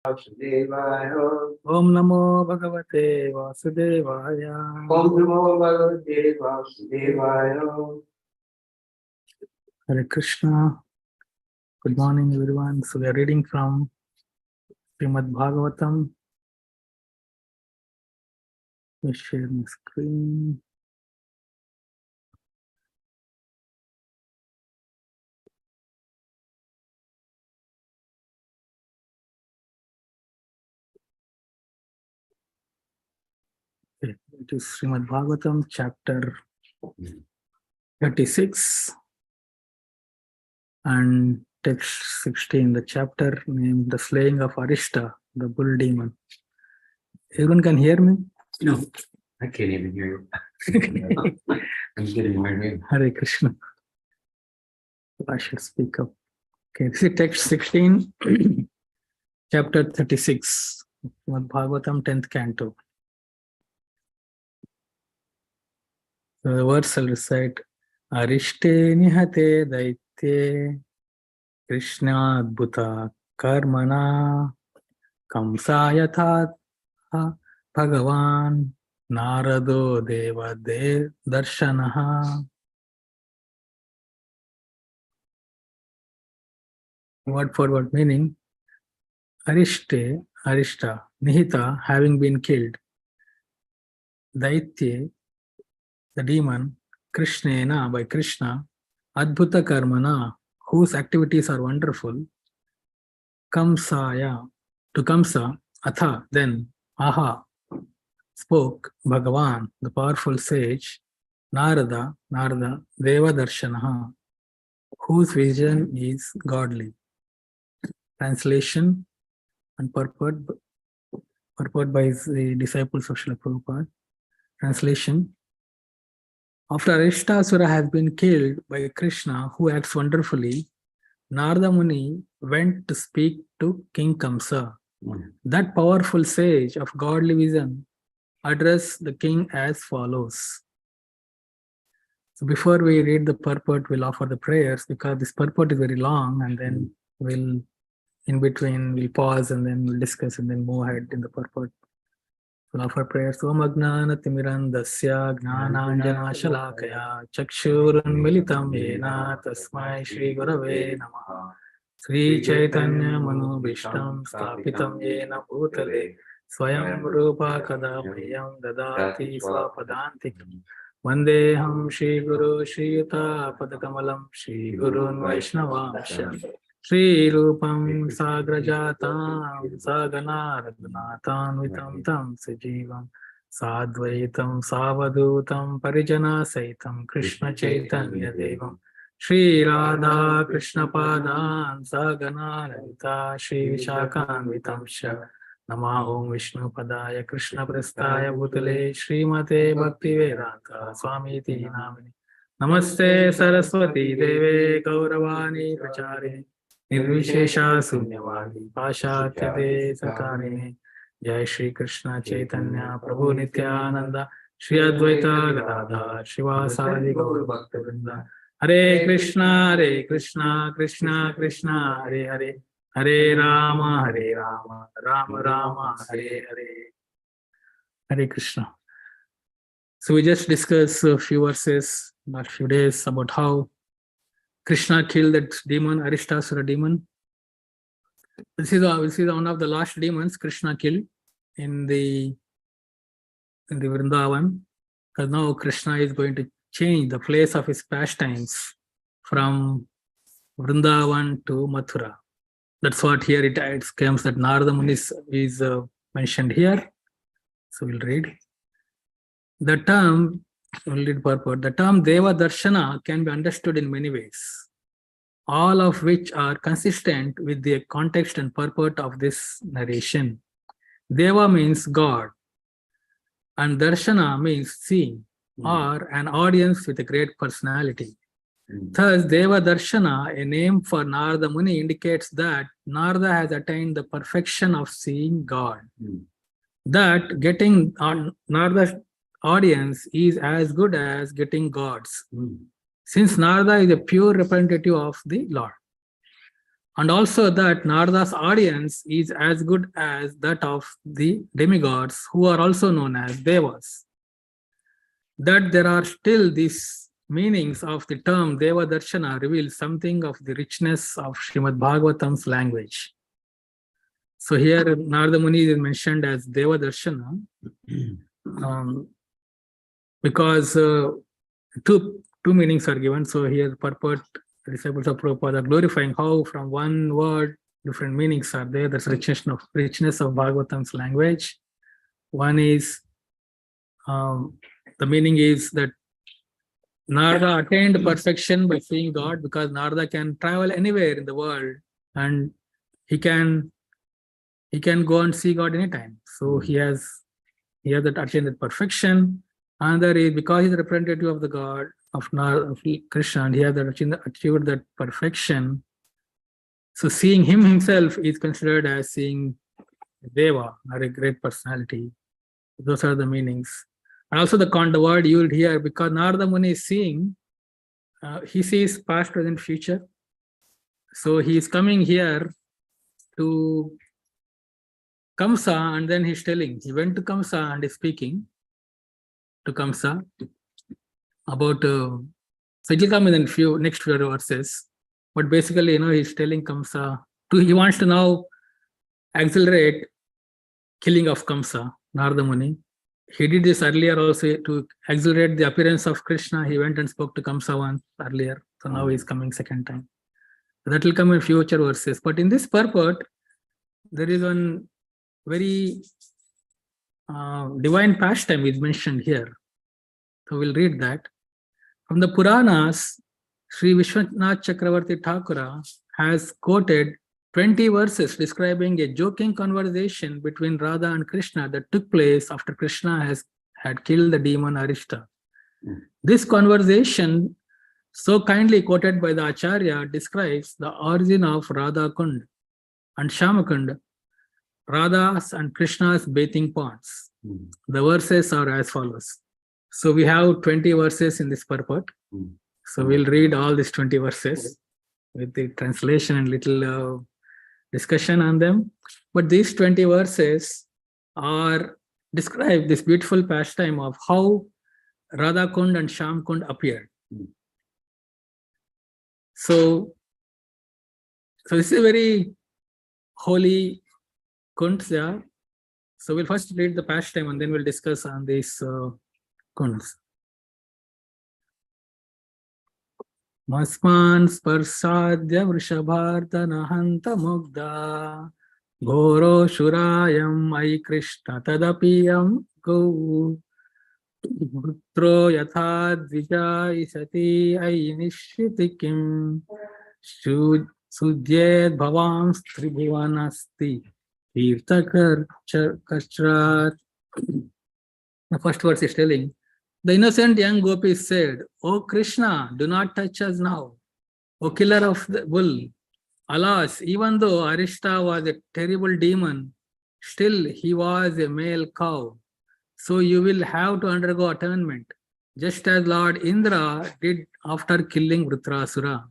Vasudevaya. Om Namo Bhagavate Vasudevaya. Om Namo Bhagavate Vasudevaya. Hare Krishna. Good morning, everyone. So we are reading from Srimad Bhagavatam. Let me share my screen. Okay. It is Srimad Bhagavatam, chapter 36 and text 16. The chapter named The Slaying of Arishta, the Bull Demon. Everyone can hear me? No, I can't even hear you. I'm getting my name. Hare Krishna. I should speak up. Okay, this is text 16, chapter 36, Srimad Bhagavatam, 10th canto. So the words I'll recite. Arishte nihate daitye Krishna adbhuta karmana kamsayatha bhagavan narado deva de darshanaha. Word for word meaning. Arishte, Arishta, Nihita, having been killed. Daitye, the demon, Krishnena, by Krishna, Adbhuta Karmana, whose activities are wonderful, Kamsaya, to Kamsa, Atha, then, Aha, spoke Bhagavan, the powerful sage, Narada, Deva Darshanaha, whose vision is godly. Translation and purport by the disciples of Srila Prabhupada. Translation. After Arishtasura has been killed by Krishna, who acts wonderfully, Narada Muni went to speak to King Kamsa. That powerful sage of godly vision addressed the king as follows. So before we read the purport, we'll offer the prayers because this purport is very long, and then we'll, in between, we'll pause and then we'll discuss and then move ahead in the purport. We'll offer prayers. Om Agnana Timirandasya Gnananjana Shalakaya Chakshurunmilitam Yena Tasmai Shri Gurave Namaha Sri Chaitanya Manubhishtam Sthapitam Yena Bhutale Swayam Rupa Kada Mayam Dadati Swapadantikam Vandeham Shri Guru Shri Yuta Padakamalam Shri Gurun Vaishnavamsha Shri Rupam Sagrajatam Sagana Raghunathan Vitam Tam Sajivam Sadvaitam Savadutam Parijana Saitam Krishna Chaitanya Devam Shri Radha Krishna Padan Sagana Radhita Shri Vishakan Vitam Sha Nama Om Vishnu Padaya Krishna Prastaya Bhutale Srimate Bhakti Vedanta Swami Ti Namini Namaste Saraswati Deve Gauravani Prachari Nirvishesha Sunyavadi Pashatyade Sakarine Jai Shri Krishna Chaitanya Prabhu Nityananda Shri Advaita Gadadhar Shivasadi Gaur Bhaktivinoda Hare Krishna Krishna Krishna Hare Hare Hare Rama Rama Rama Hare Hare. Hare Krishna. So we just discussed a few verses last few days about how Krishna killed that demon, Arishtasura demon. This is one of the last demons Krishna killed in the Vrindavan. Because now Krishna is going to change the place of his pastimes from Vrindavan to Mathura. That's what here it comes that Narada Muni is mentioned here. So we'll read. The term, we'll read purport. The term Deva Darshana can be understood in many ways, all of which are consistent with the context and purport of this narration. Deva means God, and Darshana means seeing, or an audience with a great personality. Thus, Deva Darshana, a name for Narada Muni, indicates that Narada has attained the perfection of seeing God. That getting on Narada's audience is as good as getting God's, since Narada is a pure representative of the Lord. And also that Narada's audience is as good as that of the demigods, who are also known as Devas. That there are still these meanings of the term Deva Darshana reveals something of the richness of Srimad Bhagavatam's language. So here Narada Muni is mentioned as Deva Darshana because two meanings are given. So here purport, disciples of Prabhupada are glorifying how from one word different meanings are there. That's richness of Bhagavatam's language. One is the meaning is that Narada attained perfection by seeing God, because Narada can travel anywhere in the world and he can go and see God anytime. So he has that attained that perfection. Another is because he's a representative of the God of Krishna, and he has achieved that perfection. So seeing him himself is considered as seeing Deva, or a great personality. Those are the meanings. And also the word used here, because Narada Muni is seeing, he sees past, present, future. So he is coming here to Kamsa, and then he's telling, he went to Kamsa and is speaking to Kamsa about, so it will come in next few verses. But basically, he's telling Kamsa, he wants to now accelerate killing of Kamsa, Narada Muni. He did this earlier also to accelerate the appearance of Krishna. He went and spoke to Kamsa once earlier. So now he's coming second time. So that will come in future verses. But in this purport, there is one very divine pastime is mentioned here. So we'll read that. From the Puranas, Sri Vishwanath Chakravarti Thakura has quoted 20 verses describing a joking conversation between Radha and Krishna that took place after Krishna had killed the demon Arishta. This conversation, so kindly quoted by the Acharya, describes the origin of Radha Kund and Shamakund, Radha's and Krishna's bathing ponds. The verses are as follows. So we have 20 verses in this purport. So we'll read all these 20 verses with the translation and little discussion on them. But these 20 verses describe this beautiful pastime of how Radha Kund and Sham Kund appeared. So this is a very holy kunds. Yeah. So we'll first read the pastime and then we'll discuss on these kunds. Masman sparsadya vrishabhardhanahanta mugda Goro shurayam ai Krishna tadapiyam go Putro yatha dvijai sati ai nishitikim Sudyed bhavam tribhuvanasti Tirthakar kachrat. The first verse is telling, the innocent young gopis said, "O Krishna, do not touch us now. O killer of the bull, alas, even though Arishta was a terrible demon, still he was a male cow. So you will have to undergo atonement, just as Lord Indra did after killing Vritrasura.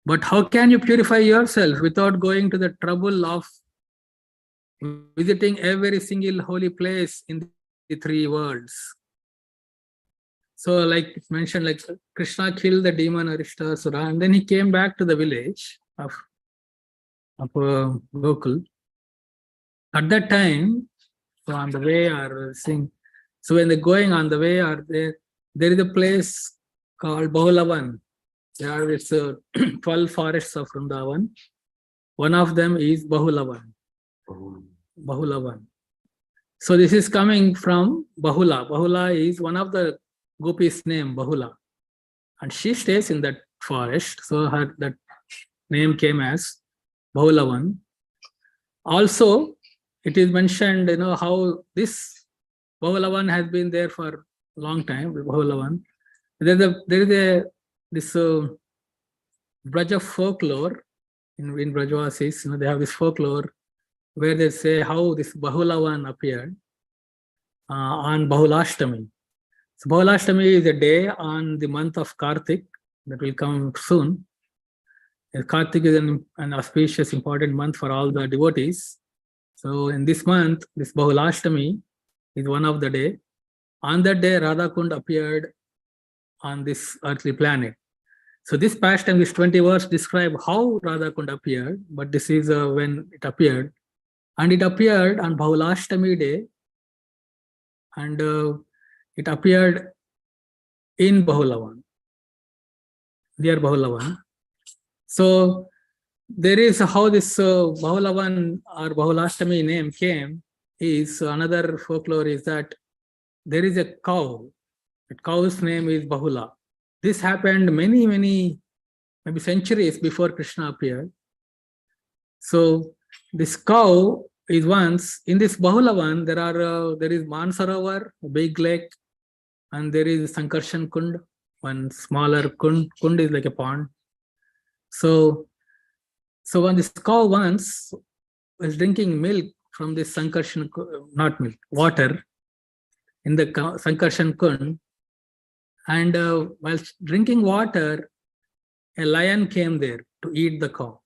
But how can you purify yourself without going to the trouble of visiting every single holy place in the three worlds?" So like it's mentioned, like Krishna killed the demon Arishtasura, and then he came back to the village of Gokul. At that time, so on the way or seeing, so when they're going on the way, or there is a place called Bahulavan. There are 12 forests of Vrindavan. One of them is Bahulavan. Bahulavan. So this is coming from Bahula. Bahula is one of the gopis' name, Bahula. And she stays in that forest. So that name came as Bahulavan. Also, it is mentioned, how this Bahulavan has been there for a long time, Bahulavan. There is this Braja folklore in Brajvasis, they have this folklore where they say how this Bahulavan appeared on Bahulashtami. So Bahulashtami is a day on the month of Kartik that will come soon. Kartik is an auspicious, important month for all the devotees. So in this month, this Bahulashtami is one of the day. On that day, Radha Kund appeared on this earthly planet. So this pastime, this 20 verse describe how Radha Kund appeared, but this is when it appeared. And it appeared on Bahulashtami day, and it appeared in Bahulavan, near Bahulavan. So there is how this Bahulavan or Bahulashtami name came is another folklore is that there is a cow. That cow's name is Bahula. This happened many, maybe centuries before Krishna appeared. So this cow is once in this Bahulavan. There is Mansarovar, a big lake, and there is Sankarshan Kund, one smaller kund. Kund is like a pond. So when this cow once was drinking milk from this Sankarshan, not milk, water in the Sankarshan Kund, and while drinking water, a lion came there to eat the cow.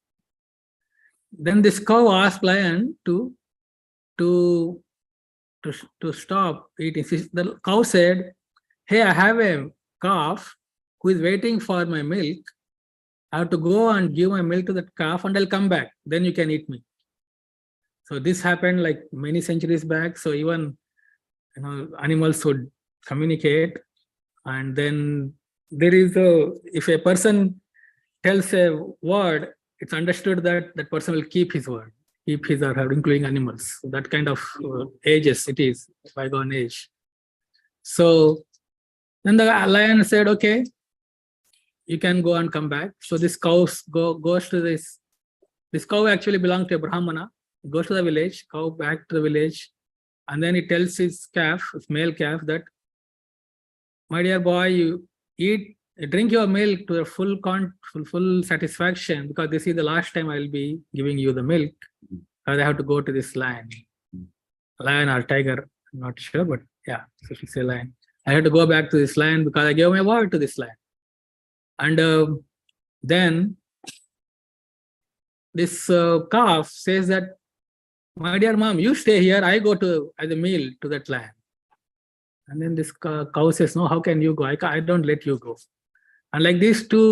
Then this cow asked lion to stop eating. The cow said, "Hey, I have a calf who is waiting for my milk. I have to go and give my milk to that calf and I'll come back. Then you can eat me." So this happened like many centuries back. So even animals would communicate, and then there is if a person tells a word, it's understood that that person will keep his word, keep his or her, including animals. So that kind of ages it is, bygone age. So then the lion said, "Okay, you can go and come back." So this cow goes to this. This cow actually belonged to a Brahmana. It goes to the village, cow back to the village, and then he tells his calf, his male calf, that, "My dear boy, you drink your milk to a full satisfaction, because this is the last time I will be giving you the milk. I have to go to this lion or tiger, I'm not sure, but yeah, so she say lion. I have to go back to this lion because I gave my word to this lion." And then this calf says that, "My dear mom, you stay here. I go to as a meal to that lion." And then this cow says, "No, how can you go? I don't let you go." And like these two,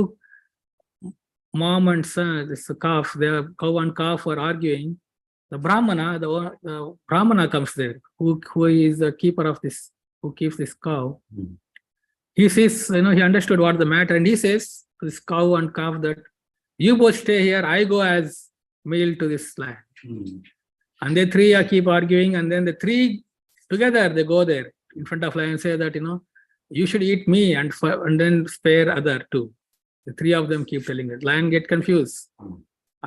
mom and son, this calf, the cow and calf were arguing. The Brahmana comes there, who is the keeper of this, who keeps this cow. He says, he understood what the matter, and he says to this cow and calf that, "You both stay here. I go as meal to this lion." And they three keep arguing, and then the three together they go there in front of lion and say that, "You should eat me and then spare other two." The three of them keep telling it. Lion get confused.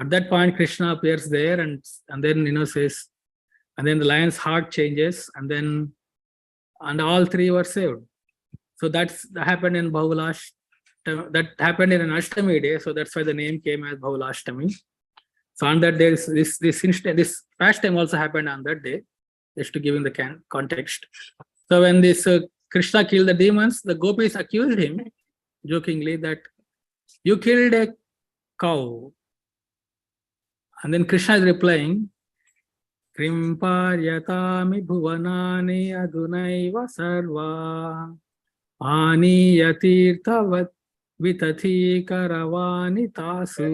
At that point, Krishna appears there and then says, and then the lion's heart changes, and all three were saved. So that happened in Bahulash. That happened in an Ashtami day, so that's why the name came as Bahulashtami. So on that day, this pastime also happened on that day, just to give in the context. So when this Krishna killed the demons, the gopis accused him jokingly that, "You killed a cow." And then Krishna is replying, "Krimparyatami bhuvanani adunaiva sarva aniyatirthavat vitathi karavani tasu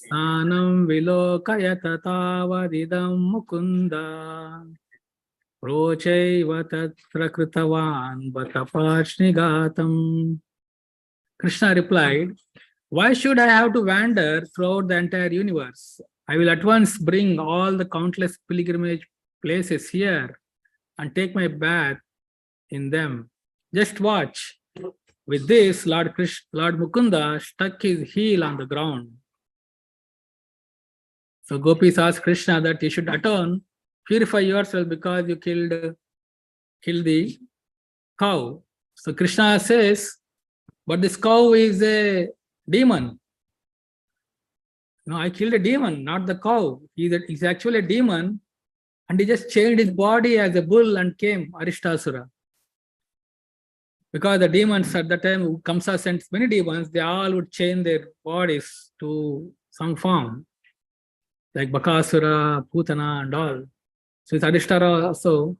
sanam vilokayata tavadidam mukunda rochaiva tatra kritavan vatapashnigatam." Krishna replied, "Why should I have to wander throughout the entire universe? I will at once bring all the countless pilgrimage places here and take my bath in them. Just watch." With this, Lord Mukunda stuck his heel on the ground. So gopis asked Krishna that you should atone, purify yourself because you killed the cow. So Krishna says, "But this cow is a demon. No, I killed a demon, not the cow. He's actually a demon, and he just changed his body as a bull and came Arishtasura. Because the demons at that time, Kamsa sent many demons, they all would change their bodies to some form, like Bakasura, Putana, and all. So, Adhishtara also,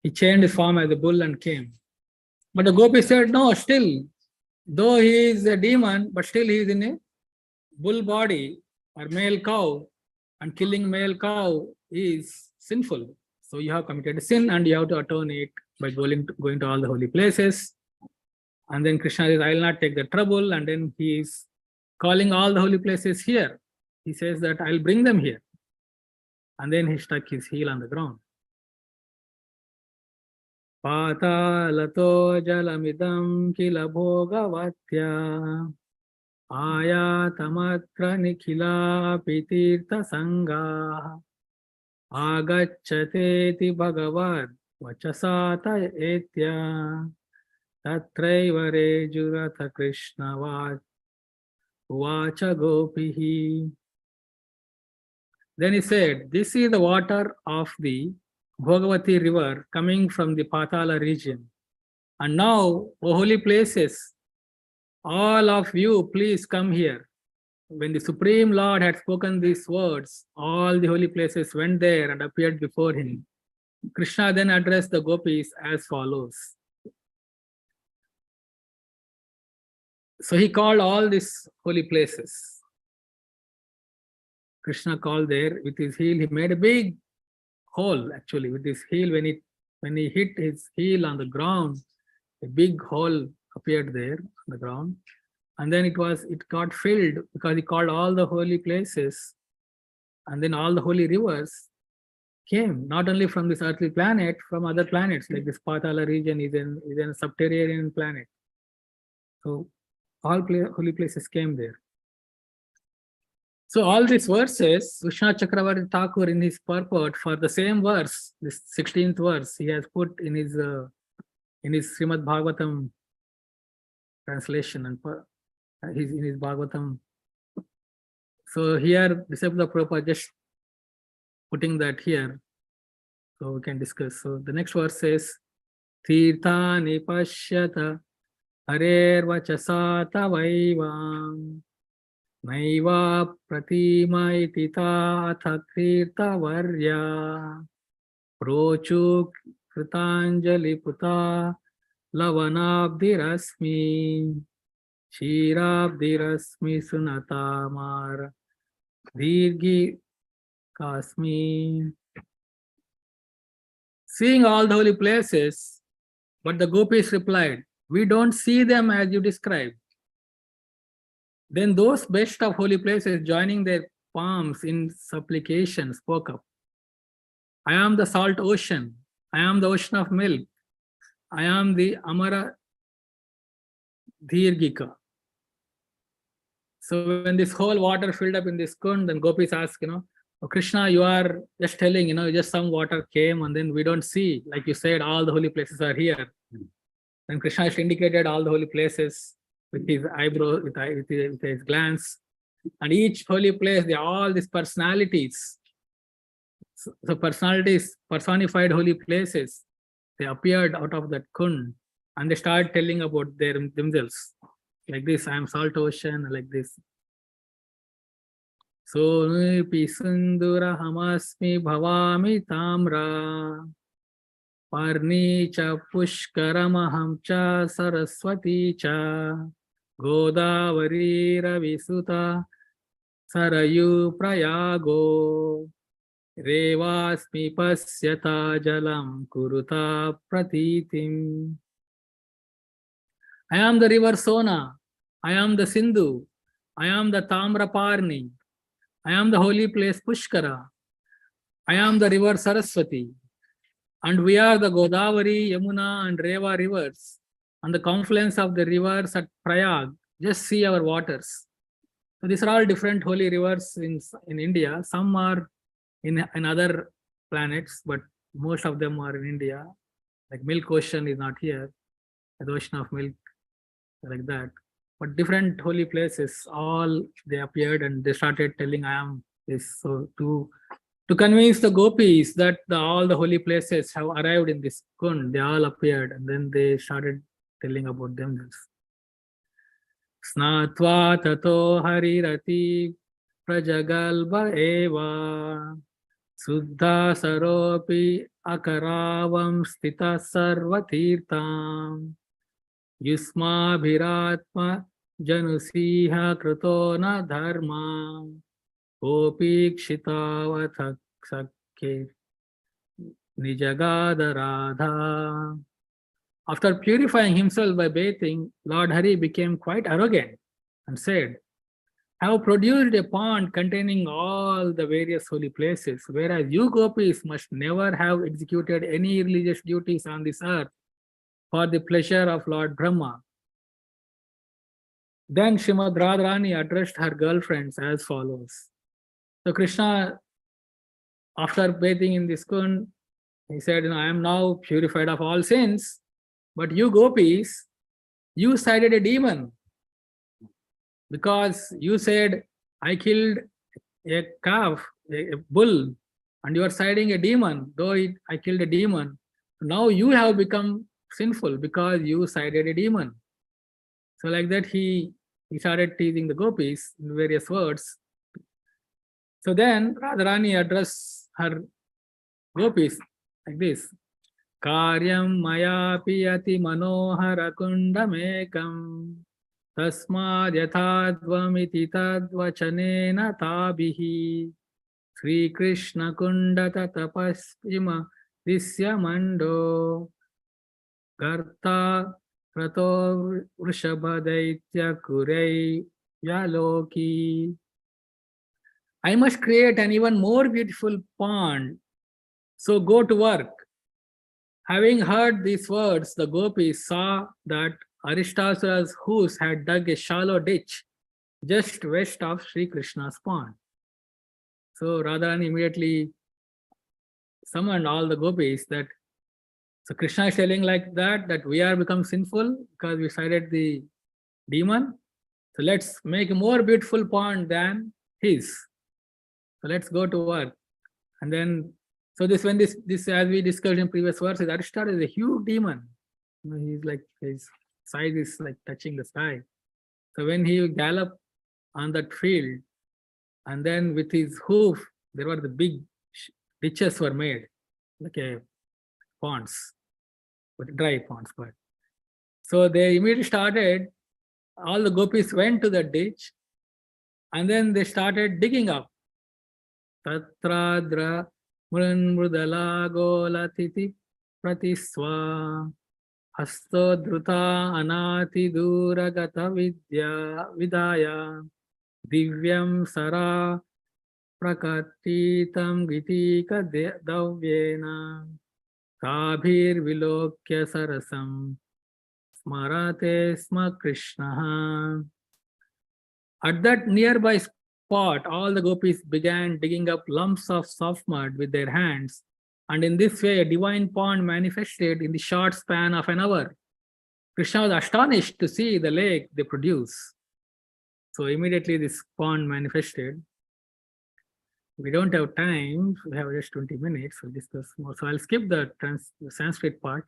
he changed his form as a bull and came. But the gopi said, no, still, though he is a demon, but still he is in a bull body or male cow, and killing male cow is sinful. So you have committed a sin and you have to atone it by going to all the holy places. And then Krishna says, I will not take the trouble. And then he is calling all the holy places here. He says that I'll bring them here. And then he stuck his heel on the ground. Patalato jalamidam kila bhogavatya ayatamatra nikhila pitirtha sangha agachateti bhagavad vachasata etya tatraiva rejuratha krishna vacha gopihi. Then he said, this is the water of the Bhagavati river coming from the Patala region. And now, O holy places, all of you, please come here. When the Supreme Lord had spoken these words, all the holy places went there and appeared before him. Krishna then addressed the gopis as follows. So he called all these holy places. Krishna called there with his heel. He made a big hole actually with his heel. When he hit his heel on the ground, a big hole appeared there on the ground. And then it got filled because he called all the holy places. And then all the holy rivers came, not only from this earthly planet, from other planets, like this Patala region is a subterranean planet. So all holy places came there. So all these verses, Vishnu Chakravarti Thakur in his purport for the same verse, this 16th verse, he has put in his Srimad Bhagavatam translation and in his Bhagavatam. So here, disciple of Prabhupada just putting that here, so we can discuss. So the next verse says, Tirthani pashyata harer vachasata vaivam Naiva pratima itita atha kirta varya prochu kritanjali puta lavanabdirasmi shirabdirasmi sunatamar dirgi kasmi. Seeing all the holy places, but the gopis replied, we don't see them as you described. Then those best of holy places, joining their palms in supplication, spoke up. I am the salt ocean. I am the ocean of milk. I am the Amara Dhirgika. So when this whole water filled up in this kund, then gopis ask, oh, Krishna, you are just telling, just some water came and then we don't see. Like you said, all the holy places are here. Then Krishna has indicated all the holy places with his eyebrow, with his glance, and each holy place, they are all these personalities. So personalities, personified holy places, they appeared out of that kund, and they started telling about themselves. Like this, I am salt ocean, like this. So pisundura hamasmi bhavami tamra parni cha pushkaramaham cha saraswati cha Godavari Ravisuta Sarayu Prayago Revasmi Pasyata Jalam Kuruta Pratitim. I am the river Sona. I am the Sindhu. I am the Tamraparni. I am the holy place Pushkara. I am the river Saraswati. And we are the Godavari, Yamuna and Reva rivers. On the confluence of the rivers at Prayag, just see our waters. So these are all different holy rivers in India. Some are in other planets, but most of them are in India. Like Milk Ocean is not here, the ocean of milk, like that. But different holy places, all they appeared and they started telling, I am this. So to convince the gopis that all the holy places have arrived in this kund, they all appeared and then they started telling about them. Snatva tato harirati prajagalba eva Suddha saropi akaravam stita sarvatirtam Yusma bhiratma janusiha krito na dharma Kopi kshitavathak sakhe nijagada radha. After purifying himself by bathing, Lord Hari became quite arrogant and said, I have produced a pond containing all the various holy places, whereas you gopis must never have executed any religious duties on this earth for the pleasure of Lord Brahma. Then Srimad Radharani addressed her girlfriends as follows. So Krishna, after bathing in this kund, he said, I am now purified of all sins, but you gopis, you cited a demon because you said, I killed a calf, a bull, and you are citing a demon, though I killed a demon. Now you have become sinful because you cited a demon. So like that, he started teasing the gopis in various words. So then Radharani addressed her gopis like this. Karyam maya piyati manohara kundamekam tasmad yathadvamiti tadvachanena tabihi Sri Krishna kundata tapaspima disya mando garta rato vrishabhadaitya kurei yaloki. I must create an even more beautiful pond, so go to work. Having heard these words, the gopis saw that Arishtasura's hoofs had dug a shallow ditch just west of Sri Krishna's pond. So Radharani immediately summoned all the gopis that, so Krishna is telling like that we are become sinful because we cited the demon. So let's make a more beautiful pond than his. So let's go to work. And then, so this as we discussed in previous verses, Arishtar is a huge demon. He's like, his size is like touching the sky. So when he galloped on that field, and then with his hoof, there were the big ditches were made, like a ponds, but dry ponds. But so they immediately started, all the gopis went to the ditch, and then they started digging up. Tatradra mrudala gola titi pratiswa hasto druta anati duragata vidaya divyam sara prakatitam gitika davyena tabhir vilokya sarasam smarate sma Krishna. At that nearby spot, all the gopis began digging up lumps of soft mud with their hands, and in this way a divine pond manifested in the short span of an hour. Krishna was astonished to see the lake they produce. So immediately this pond manifested. We don't have time, we have just 20 minutes to discuss more. So I'll skip the Sanskrit part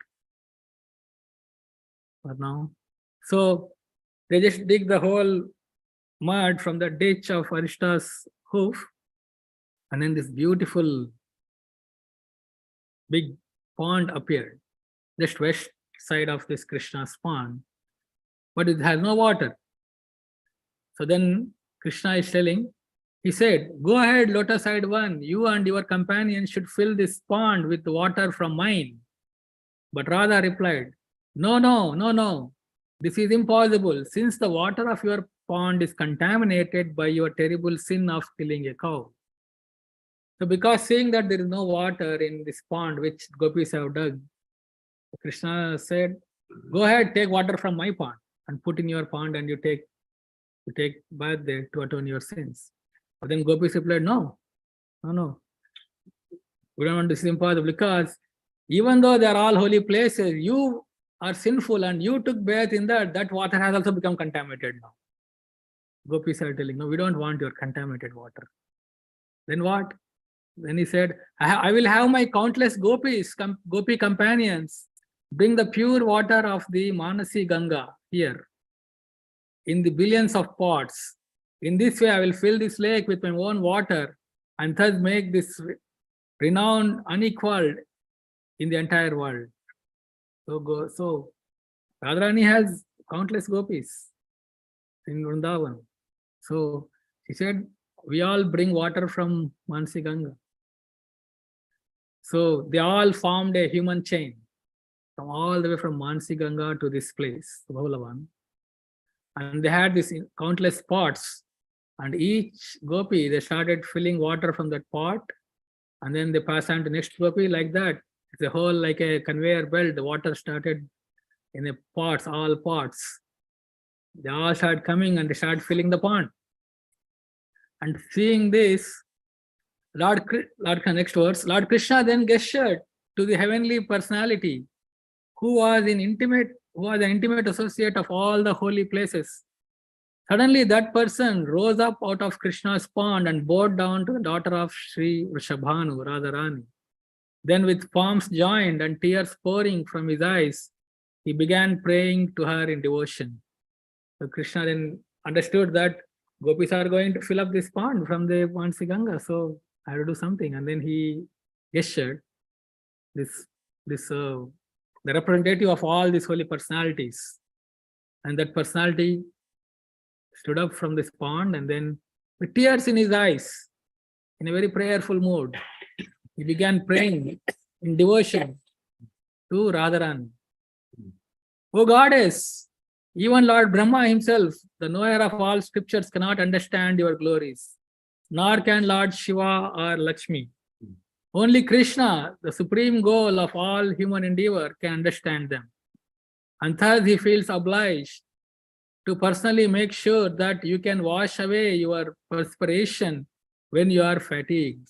for now. So they just dig the whole mud from the ditch of Arishta's hoof, and then this beautiful big pond appeared, just west side of this Krishna's pond, but it has no water. So then Krishna is telling, he said, go ahead, lotus-eyed one, you and your companions should fill this pond with water from mine. But Radha replied, no, this is impossible, since the water of your pond is contaminated by your terrible sin of killing a cow. So because seeing that there is no water in this pond which gopis have dug, Krishna said, go ahead, take water from my pond and put in your pond, and you take bath there to atone your sins. But then gopis replied, no, we don't want, this is impossible, because even though they are all holy places, you are sinful and you took bath in that water has also become contaminated now. Gopis are telling, no, we don't want your contaminated water. Then what? Then he said, I will have my countless gopi companions bring the pure water of the Manasi Ganga here in the billions of pots. In this way, I will fill this lake with my own water and thus make this renowned unequaled in the entire world. So Radharani has countless gopis in Vrindavan. So she said, we all bring water from Manasi Ganga. So they all formed a human chain from all the way from Manasi Ganga to this place, Bhavalavan. And they had these countless pots. And each gopi, they started filling water from that pot. And then they passed on to next gopi like that. It's a whole like a conveyor belt. The water started in the pots, all pots. They all started coming and they started filling the pond. And seeing this, next verse, Lord Krishna then gestured to the heavenly personality who was an intimate associate of all the holy places. Suddenly that person rose up out of Krishna's pond and bowed down to the daughter of Sri Vrishabhanu, Radharani. Then with palms joined and tears pouring from his eyes, he began praying to her in devotion. So Krishna then understood that gopis are going to fill up this pond from the Manasi Ganga, so I have to do something. And then he gestured the representative of all these holy personalities. And that personality stood up from this pond and then with tears in his eyes, in a very prayerful mood, he began praying in devotion to Radharani. O goddess, even Lord Brahma himself, the knower of all scriptures, cannot understand your glories, nor can Lord Shiva or Lakshmi. Only Krishna, the supreme goal of all human endeavor, can understand them. And thus he feels obliged to personally make sure that you can wash away your perspiration when you are fatigued.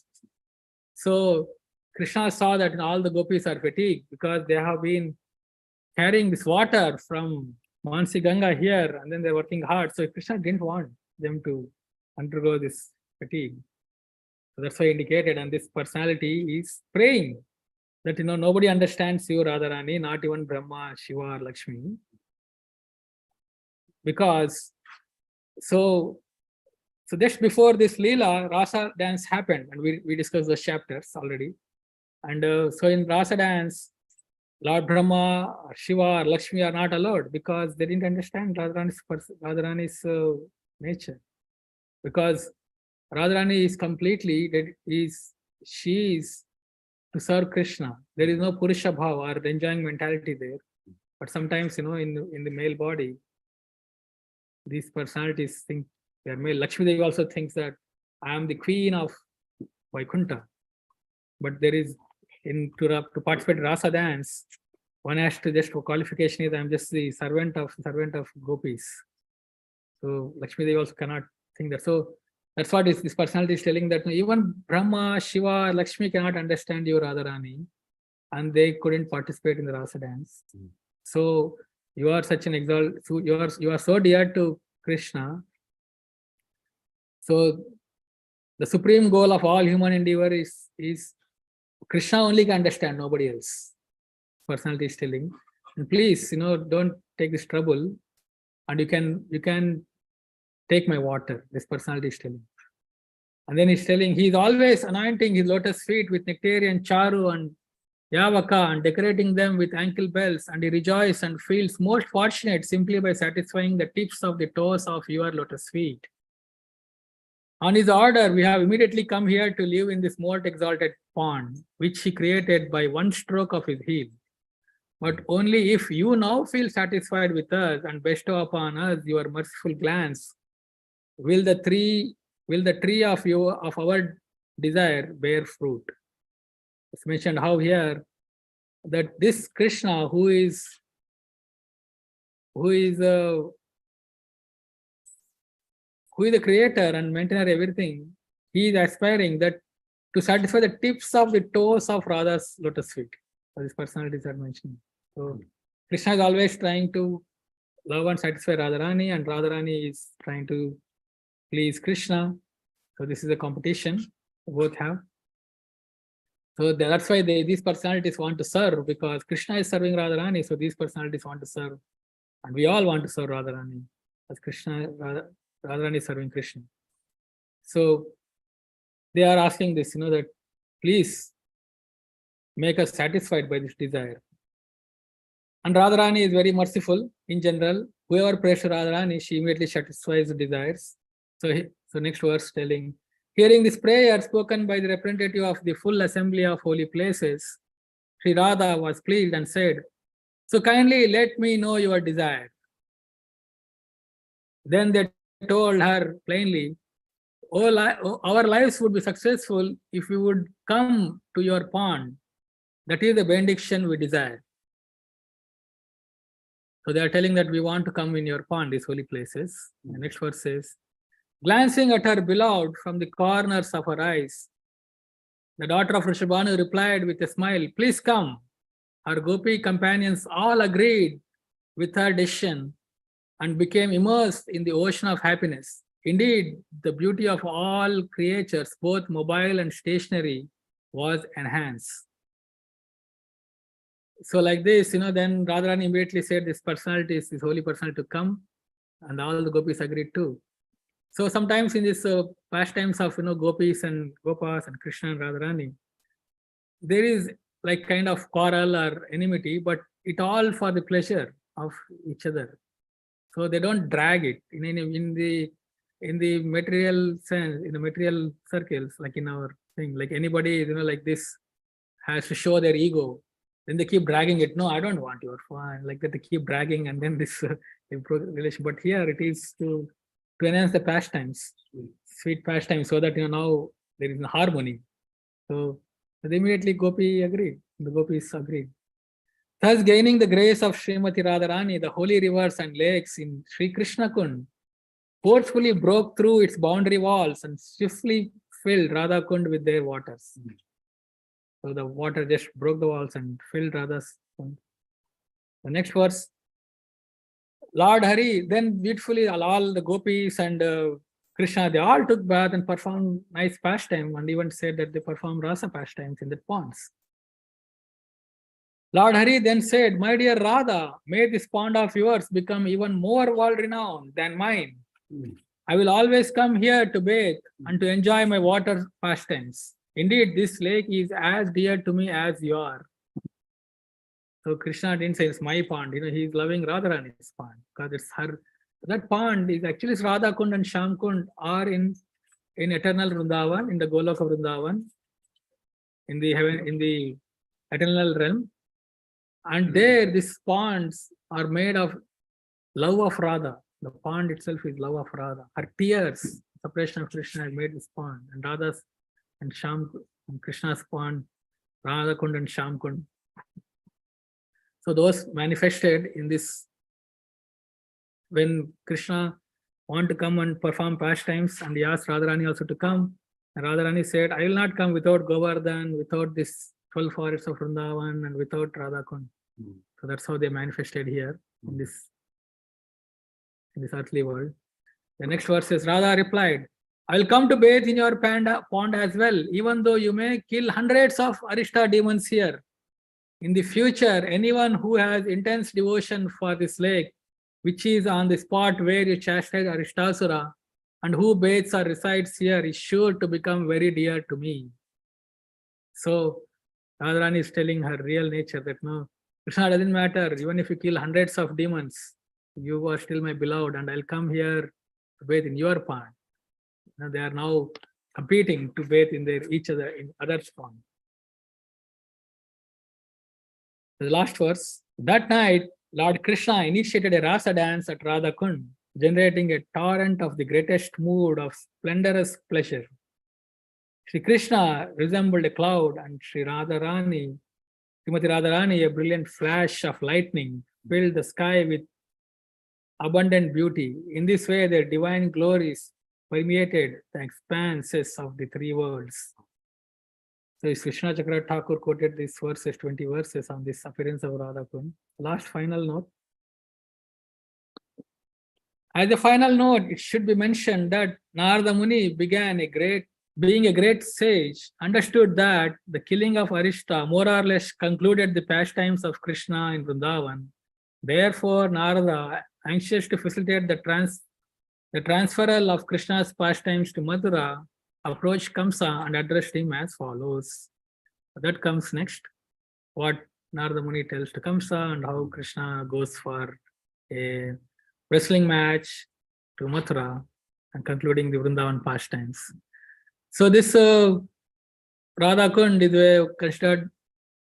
So Krishna saw that all the gopis are fatigued because they have been carrying this water from Manasi Ganga here and then they're working hard. So Krishna didn't want them to undergo this fatigue. So that's why he indicated, and this personality is praying that nobody understands you, Radharani, not even Brahma, Shiva, or Lakshmi. Because so just before this Leela, Rasa dance happened, and we discussed those chapters already. And so in Rasa dance, Lord Brahma, or Shiva, or Lakshmi are not allowed because they didn't understand Radharani's nature. Because Radharani is completely, she is to serve Krishna. There is no Purusha Bhava or enjoying mentality there. But sometimes, in the male body, these personalities think they are male. Lakshmi Devi also thinks that I am the queen of Vaikuntha. But there is, to participate in Rasa dance, one has to just, for qualification is, I am just the servant of gopis. So Lakshmi Devi also cannot think that. So that's what this personality is telling, that even Brahma, Shiva, Lakshmi cannot understand you, Radharani, and they couldn't participate in the Rasa dance. So you are such an you are so dear to Krishna. So the supreme goal of all human endeavor is Krishna only can understand, nobody else. Personality is telling. And please, don't take this trouble, and you can take my water. This personality is telling. And then he's telling, he is always anointing his lotus feet with nectarian charu and yavaka and decorating them with ankle bells, and he rejoices and feels most fortunate simply by satisfying the tips of the toes of your lotus feet. On his order, we have immediately come here to live in this most exalted pond, which he created by one stroke of his heel. But only if you now feel satisfied with us and bestow upon us your merciful glance, will the tree of our desire bear fruit. It's mentioned how here that this Krishna, who is the creator and maintainer of everything, he is aspiring that to satisfy the tips of the toes of Radha's lotus feet. So these personalities are mentioned. So Krishna is always trying to love and satisfy Radharani, and Radharani is trying to please Krishna. So this is a competition both have. So that's why these personalities want to serve, because Krishna is serving Radharani, so these personalities want to serve. And we all want to serve Radharani, as Radharani is serving Krishna. So they are asking this, that please make us satisfied by this desire. And Radharani is very merciful in general. Whoever prays to Radharani, she immediately satisfies the desires. So next verse telling, hearing this prayer spoken by the representative of the full assembly of holy places, Sri Radha was pleased and said, so kindly let me know your desire. Then they told her plainly, our lives would be successful if you would come to your pond. That is the benediction we desire. So they are telling that we want to come in your pond, these holy places. The next verse says, glancing at her beloved from the corners of her eyes, the daughter of Rishabhanu replied with a smile, please come. Her gopi companions all agreed with her decision and became immersed in the ocean of happiness. Indeed, the beauty of all creatures, both mobile and stationary, was enhanced. So like this, then Radharani immediately said this personality is this holy personality to come, and all the gopis agreed too. So sometimes in this pastimes of gopis and gopas and Krishna and Radharani, there is like kind of quarrel or enmity, but it all for the pleasure of each other. So they don't drag it in the material sense, in the material circles, like in our thing, like anybody like this has to show their ego. Then they keep dragging it. No, I don't want your fun. Like that, they keep dragging, and then this improve relation. But here it is to enhance the pastimes, sweet pastimes, so that now there is harmony. So they immediately Gopi agreed. The gopis agreed. Thus, gaining the grace of Srimati Radharani, the holy rivers and lakes in Sri Krishna Kund forcefully broke through its boundary walls and swiftly filled Radha Kund with their waters. So the water just broke the walls and filled Radha's Kund. The next verse, Lord Hari, then beautifully all the gopis and Krishna, they all took bath and performed nice pastime, and even said that they performed rasa pastimes in the ponds. Lord Hari then said, my dear Radha, may this pond of yours become even more world-renowned than mine. I will always come here to bathe and to enjoy my water pastimes. Indeed, this lake is as dear to me as you are. So Krishna didn't say it's my pond. He is loving Radharani's pond because it's her. That pond is actually Radha Kund and Sham Kund are in eternal Vrindavan, in the Goloka Vrindavan, in the heaven, in the eternal realm. And there, these ponds are made of love of Radha. The pond itself is love of Radha. Her tears, separation of Krishna, has made this pond. And Radha's and Sham and Krishna's pond, Radha Kund and Sham Kund. So those manifested in this, when Krishna wanted to come and perform pastimes, and he asked Radharani also to come. And Radharani said, I will not come without Govardhan, without this 12 forests of Vrindavan, and without Radha Kund. So that's how they manifested here in this earthly world. The next verse says, Radha replied, I will come to bathe in your pond as well, even though you may kill hundreds of Arishta demons here. In the future, anyone who has intense devotion for this lake, which is on the spot where you chastise Arishtasura, and who bathes or resides here, is sure to become very dear to me. So Radharani is telling her real nature that no, Krishna doesn't matter. Even if you kill hundreds of demons, you are still my beloved, and I'll come here to bathe in your pond. They are now competing to bathe in each other in others' pond. The last verse. That night, Lord Krishna initiated a rasa dance at Radha Kund, generating a torrent of the greatest mood of splendorous pleasure. Sri Krishna resembled a cloud, and Srimati Radharani, a brilliant flash of lightning, filled the sky with abundant beauty. In this way, their divine glories permeated the expanses of the three worlds. So Krishna Chakra Thakur quoted these verses, 20 verses on this appearance of Radha Kund. Last final note. As a final note, it should be mentioned that Narada Muni began a great being a great sage, understood that the killing of Arishta more or less concluded the pastimes of Krishna in Vrindavan. Therefore, Narada, anxious to facilitate the transferal of Krishna's pastimes to Mathura, approached Kamsa and addressed him as follows. That comes next. What Narada Muni tells to Kamsa and how Krishna goes for a wrestling match to Mathura and concluding the Vrindavan pastimes. So this Radha Kund is considered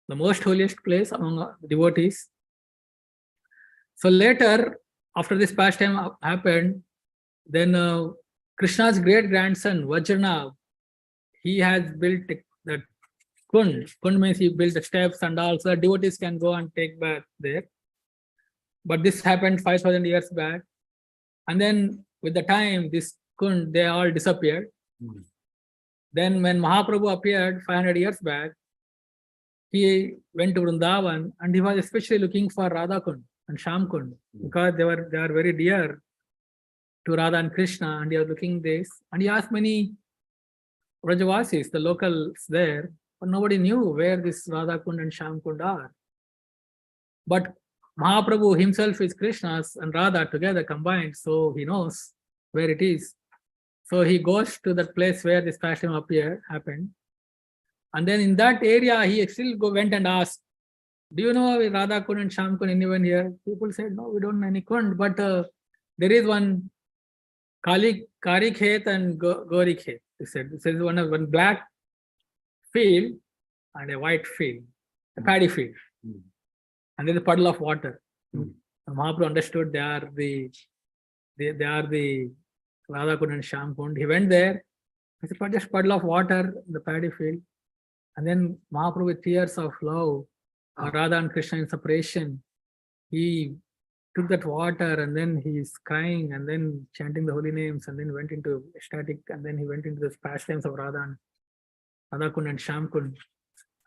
the most holiest place among devotees. So later, after this pastime happened, then Krishna's great grandson Vajranath, he has built that Kund. Kund means he built the steps and also devotees can go and take bath there. But this happened 5,000 years back. And then with the time, this Kund, they all disappeared. Then when Mahaprabhu appeared 500 years back, he went to Vrindavan and he was especially looking for Radha Kund and Sham Kund because they are very dear to Radha and Krishna, and he was looking this. And he asked many Vrajavasis, the locals there, but nobody knew where this Radha Kund and Sham Kund are. But Mahaprabhu himself is Krishna's and Radha together combined, so he knows where it is. So he goes to that place where this pastime happened. And then in that area, he still went and asked, do you know Radha Kund and Sham Kund, anyone here? People said, no, we don't know any Kund, but there is one Kari Khet and Gori Khet. He said, this is one black field and a white field, a paddy field. And there's a puddle of water. Mahaprabhu understood they are the Radha Kund and Sham Kund. He went there. It's just puddle of water in the paddy field. And then Mahaprabhu, with tears of love, Radha and Krishna in separation, he took that water and then he's crying and then chanting the holy names and then went into ecstatic, and then he went into the pastimes of Radha Kund and Sham Kund.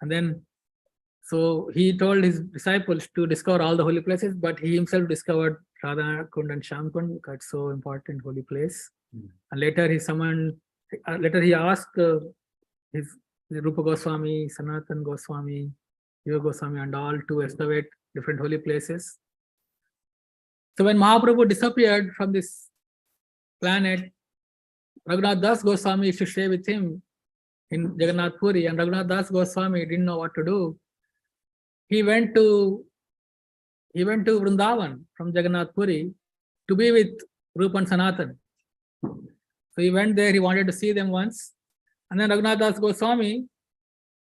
And then so he told his disciples to discover all the holy places, but he himself discovered Radha Kund and Sham Kund because it's so important holy place. And later he summoned, he asked his Rupa Goswami, Sanatan Goswami, Yoga Goswami and all to excavate different holy places. So when Mahaprabhu disappeared from this planet, Raghunath Das Goswami used to stay with him in Jagannath Puri, and Raghunath Das Goswami didn't know what to do. He went to Vrindavan from Jagannath Puri to be with Rupa and Sanatan. So he went there, he wanted to see them once. And then Raghunath Das Goswami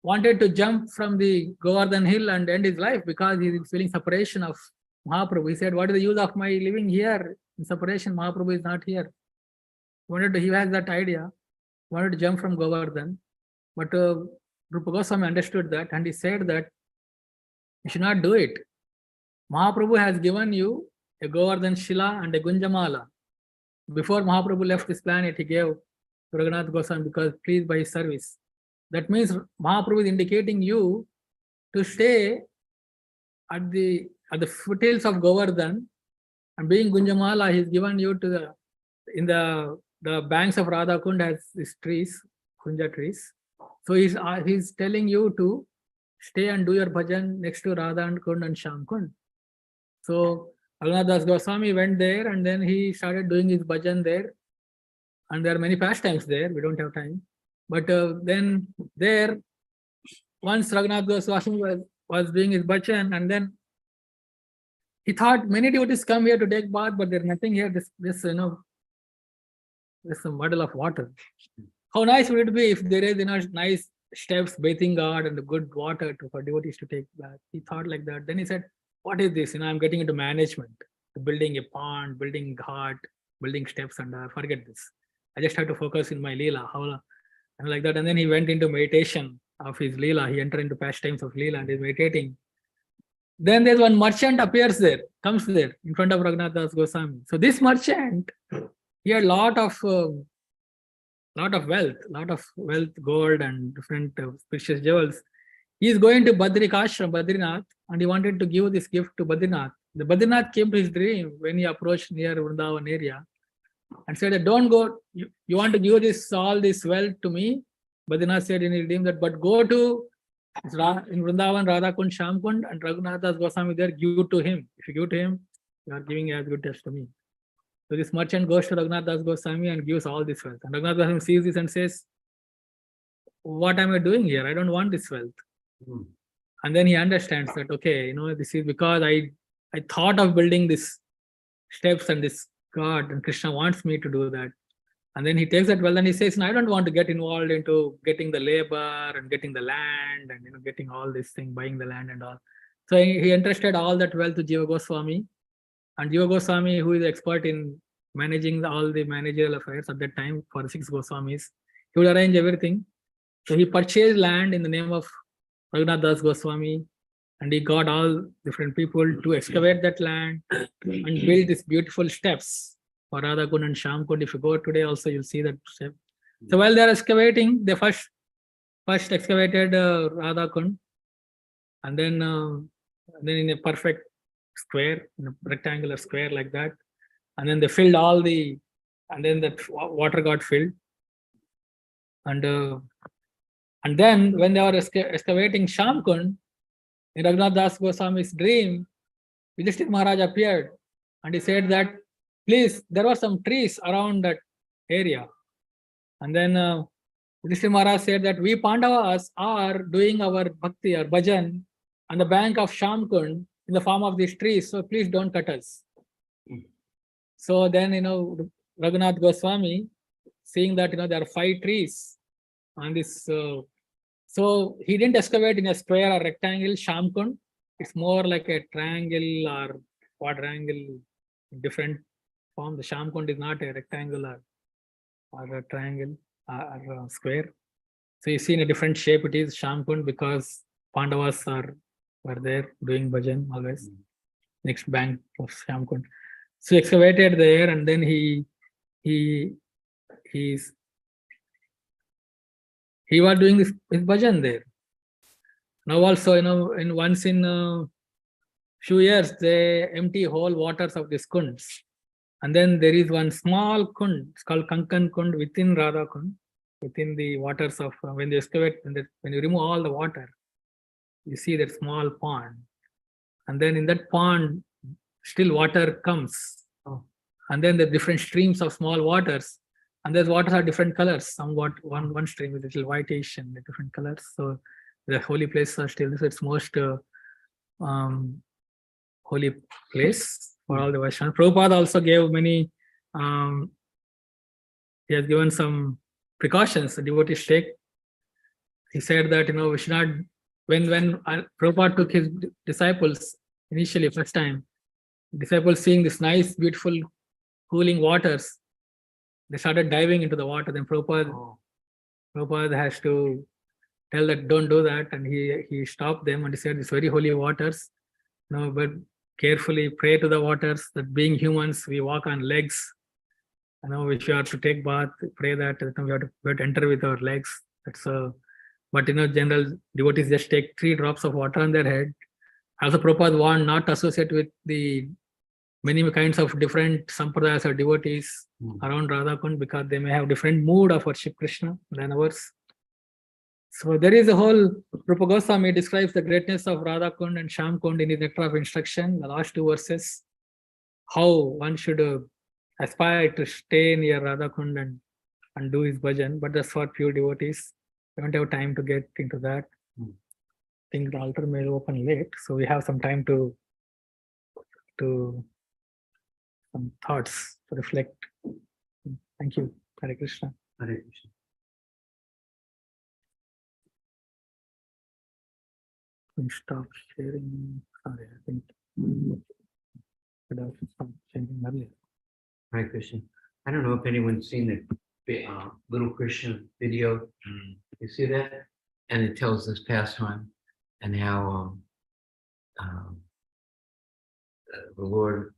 wanted to jump from the Govardhan hill and end his life because he is feeling separation of Mahaprabhu. He said, what is the use of my living here in separation? Mahaprabhu is not here. He has that idea, wanted to jump from Govardhan. But Rupa Goswami understood that and he said that you should not do it. Mahaprabhu has given you a Govardhan Shila and a Gunjamala. Before Mahaprabhu left this planet, he gave to Raghunath Goswami because pleased by his service. That means Mahaprabhu is indicating you to stay at the foothills of Govardhan, and being Gunjamala, he's given you to the banks of Radha Kund has these trees, Kunja trees. So he's telling you to stay and do your bhajan next to Radha Kund and Sham Kund. So Raghunath Das Goswami went there and then he started doing his bhajan there. And there are many pastimes there, we don't have time. But then there, once Raghunath Goswami was doing his bhajan, and then he thought many devotees come here to take bath, but there's nothing here, there's a muddle of water. How nice would it be if there is nice steps, bathing guard and good water for devotees to take bath. He thought like that. Then he said, what is this? I'm getting into management, building a pond, building ghat, building steps, and forget this. I just have to focus in my Leela, and like that. And then he went into meditation of his Leela. He entered into pastimes of Leela and is meditating. Then there's one merchant appears there, comes there in front of Raghunath Das Goswami. So this merchant, he had lot of wealth, gold and different precious jewels. He is going to Badrinath, and he wanted to give this gift to Badrinath. The Badrinath came to his dream when he approached near Vrindavan area and said, don't go, you want to give all this wealth to me, Badrinath said in his dream that, but go to in Vrindavan, Radha Kund, Sham Kund, and Raghunath Das Goswami there, give to him. If you give to him, you are giving as good as to me. So this merchant goes to Raghunath Das Goswami and gives all this wealth. And Raghunath Goswami sees this and says, what am I doing here? I don't want this wealth. And then he understands that, okay, this is because I thought of building this steps and this God, and Krishna wants me to do that. And then he takes that wealth and he says, no, I don't want to get involved into getting the labor and getting the land and getting all this thing, buying the land and all. So he entrusted all that wealth to Jiva Goswami. And Jiva Goswami, who is expert in managing all the managerial affairs at that time for 6 Goswamis, he would arrange everything. So he purchased land in the name of Raghunath Das Goswami, and he got all different people to excavate that land and build these beautiful steps for Radha Kund and Sham Kund. If you go today also, you'll see that step. So while they're excavating, they first excavated Radha Kund, and then in a perfect square, in a rectangular square like that, and then they filled and then the water got filled, and then when they were excavating Sham Kund, in Raghunath Das Goswami's dream, Yudhishthira Maharaj appeared and he said that, please, there were some trees around that area. And then Yudhishthira Maharaj said that we Pandavas are doing our bhakti or bhajan on the bank of Sham Kund in the form of these trees, so please don't cut us. So then, Raghunath Goswami, seeing that, there are 5 trees on this, so he didn't excavate in a square or rectangle Sham Kund. It's more like a triangle or quadrangle, different form. The Sham Kund is not a rectangle or a triangle or a square. So you see in a different shape it is Sham Kund because Pandavas were there doing bhajan always. Next bank of Sham Kund. So excavated there, and then he was doing his bhajan there. Now also, once in few years, they empty whole waters of these kunds. And then there is one small kund, it's called Kankan Kund within Radha Kund, within the waters of, when they excavate, when you remove all the water, you see that small pond. And then in that pond, still water comes. And then the different streams of small waters. And those waters are different colors. Somewhat one stream is a little whitish and different colors. So the holy places are still, so it's most holy place for all the Vaishnavas. Prabhupada also gave many, he has given some precautions the devotees take. He said that, we should not, when Prabhupada took his disciples, initially first time, disciples seeing this nice, beautiful, cooling waters, they started diving into the water. Then Prabhupada has to tell that don't do that, and he stopped them and he said, "It's very holy waters, but carefully pray to the waters. That being humans, we walk on legs. If you are to take bath, pray that we have to enter with our legs. That's but general devotees just take 3 drops of water on their head. Also, Prabhupada warned not to associate with the many kinds of different sampradayas or devotees around Radha Kund because they may have different mood of worship Krishna than ours. So there is a whole, Rupa Goswami describes the greatness of Radha Kund and Sham Kund in his Nectar of Instruction, the last 2 verses, how one should aspire to stay near Radha Kund and do his bhajan, but that's for pure devotees. We don't have time to get into that. I think the altar may open late, so we have some time to some thoughts to reflect. Thank you. Hare Krishna. Hare Krishna. We stop sharing. Sorry, I think should have stopped sharing earlier. Hare Krishna. I don't know if anyone's seen the Little Krishna video. You see that? And it tells this pastime and how the Lord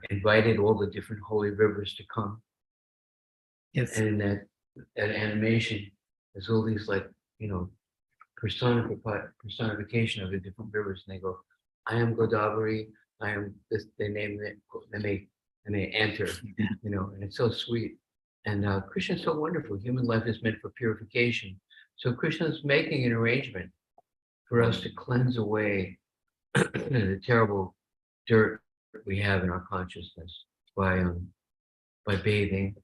invited all the different holy rivers to come. Yes. And in that animation, there's all these personification of the different rivers, and they go, I am Godavari, I am this, they name it, and they enter, and it's so sweet. And Krishna is so wonderful. Human life is meant for purification, So Krishna's making an arrangement for us to cleanse away the terrible dirt we have in our consciousness by bathing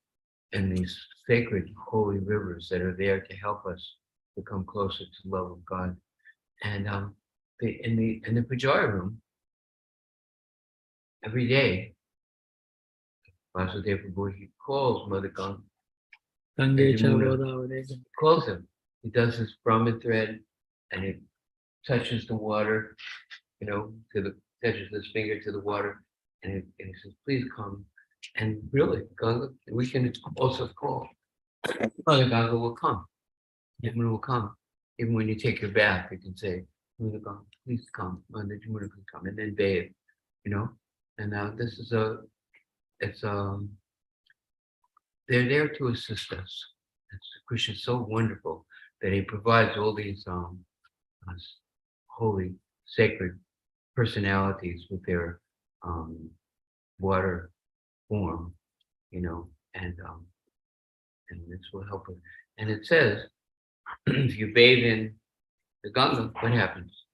in these sacred holy rivers that are there to help us become closer to the love of God. And in the puja room every day, Vasudeva Prabhu, he calls Mother Ganga and Gange cha Yamuna. Godavari. He calls him. He does his Brahma thread and he touches the water, touches his finger to the water, and he says, "Please come." And really, Ganga, we can also call Mother Ganga will come. Yamuna will come. Even when you take your bath, you can say, "Mother Ganga, please come." Mother Yamuna can come, and then bathe. You know, and this is it's they're there to assist us. Krishna is so wonderful that he provides all these uh, holy, sacred personalities with their water form, and this will help us. And it says, if you bathe in the Ganga, what happens?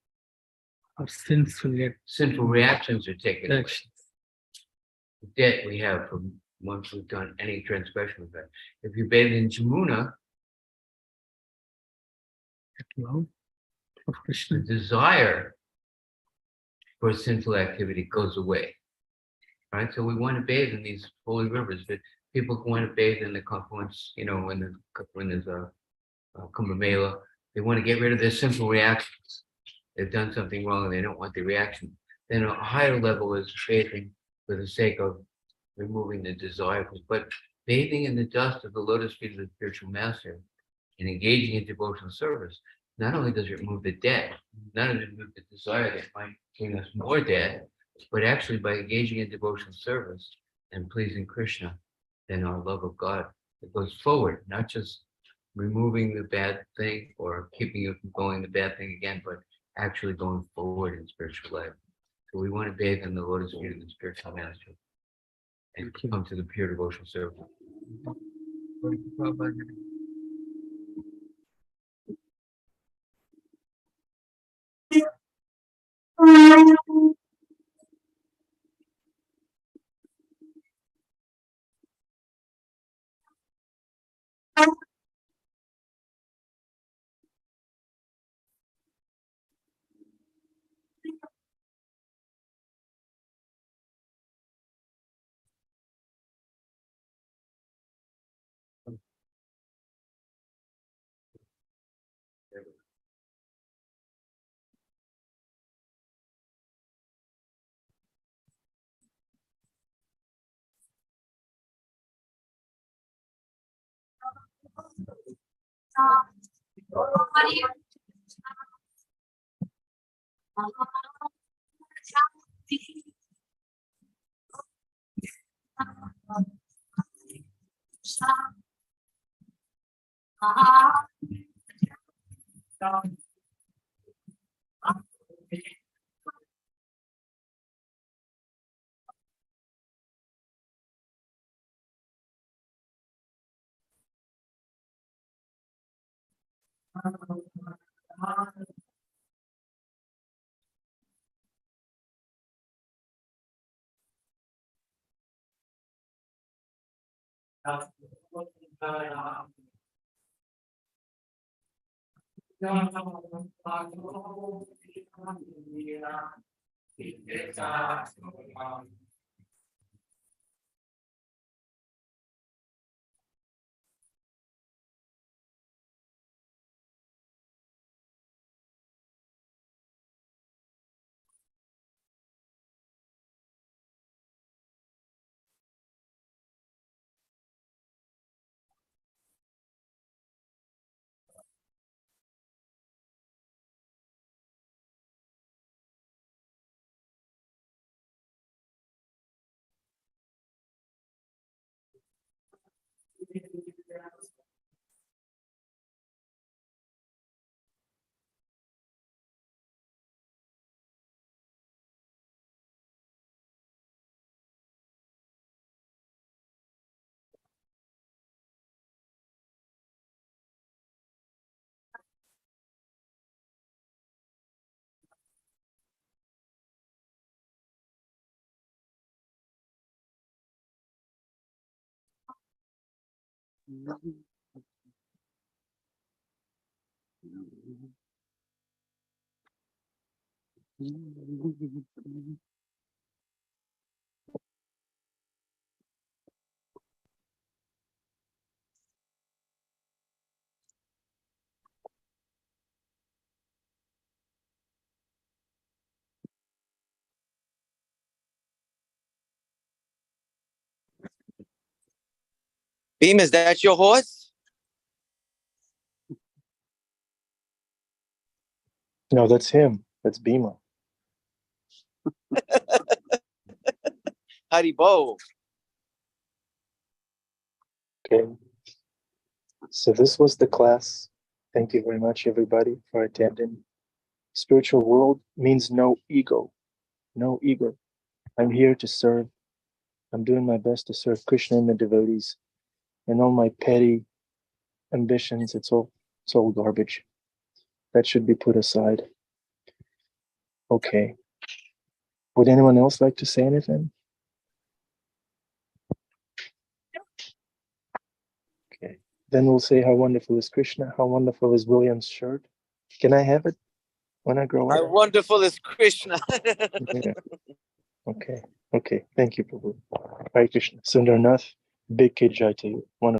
Our sins will get Sinful reactions are taken away. actions. The debt we have from once we've done any transgression with that. If you bathe in Jamuna, Love of the Krishna. desire for sinful activity goes away. Right? So we want to bathe in these holy rivers, but people want to bathe in the confluence, when there's a Kumbh Mela, they want to get rid of their sinful reactions. They've done something wrong and they don't want the reaction. Then a higher level is bathing for the sake of removing the desire. But bathing in the dust of the lotus feet of the spiritual master and engaging in devotional service, not only does it remove the debt, not only does it remove the desire that might bring us more debt, but actually by engaging in devotional service and pleasing Krishna, then our love of God, it goes forward, not just removing the bad thing or keeping you from going the bad thing again, but actually going forward in spiritual life. So we want to bathe in the lotus feet of the spiritual master and come to the pure devotional service. Beam, is that your horse? No, that's him. That's Bhima. Haribo. Okay. So this was the class. Thank you very much, everybody, for attending. Spiritual world means no ego. No ego. I'm here to serve. I'm doing my best to serve Krishna and the devotees. And all my petty ambitions, it's all garbage. That should be put aside. Okay. Would anyone else like to say anything? Okay. Then we'll say how wonderful is Krishna, how wonderful is William's shirt. Can I have it when I grow How up? wonderful is Krishna. Yeah. Okay. Okay. Thank you, Prabhu. Hare Krishna. Sundarnath, big K Jai to you. Wonderful.